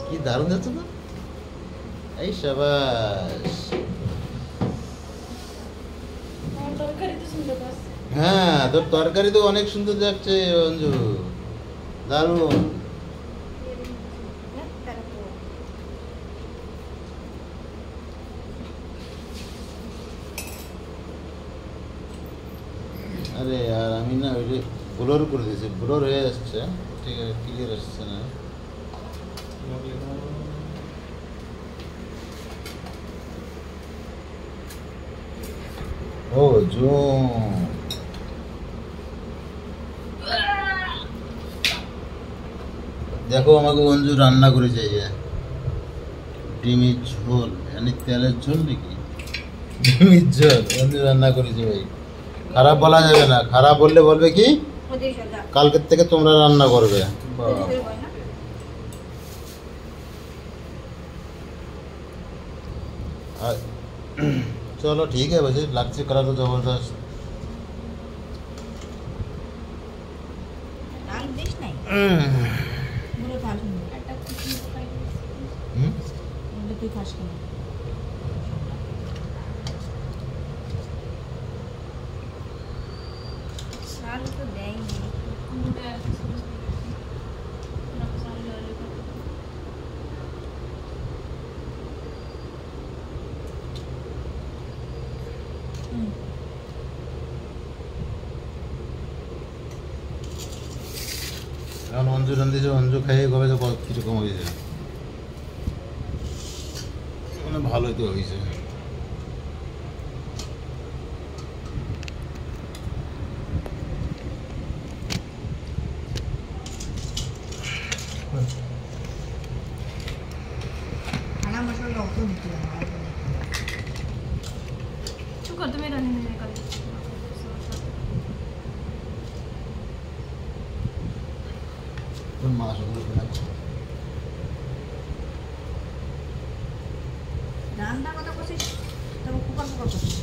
কি দারুণ যাচ্ছে তো। এই সাবাস। হ্যাঁ, তোর তরকারি তো অনেক সুন্দর যাচ্ছে অঞ্জু, দারুণ। আরে আর আমি না ওই যে ব্লোর করে দিয়েছি, ব্লোর হয়ে আসছে, ঠিক আছে, ক্লিয়ার আসছে না। ও জুম, দেখো আমাকে অঞ্জু রান্না করেছে, এই যে ডিমের ঝোল, মানে তেলের ঝোল নাকি ডিমের ঝোল অঞ্জু রান্না করেছে ভাই। খারাপ বলা যাবে না, খারাপ বললে বলবে কি কালকের থেকে তোমরা রান্না করবে। चलो ठीक है, वैसे लक्ष्य करा तो जबरदस्त। এখন অঞ্জু রান্ধিছে, অঞ্জু খাইয়ে কবে তো কিছু কম হয়েছে, মানে ভালোই তো হয়েছে। রান্না কথা বলছিস, তবে কুকার কুকার করছিস।